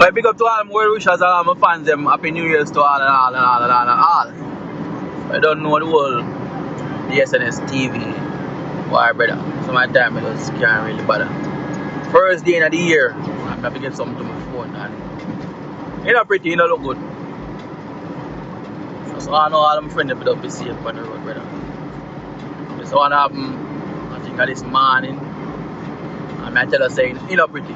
But big up to all my well wishers and all my fans them. Happy New Year's to all and all and all and all and all. I don't know the whole D.S.N.S TV. Why brother? So my time I just can't really bother. First day in the year, I'm gonna get something to my phone and you know pretty, you know look good. So I know all my friends will be safe on the road, brother. This one happened I think this morning. And I tell her saying, you know pretty.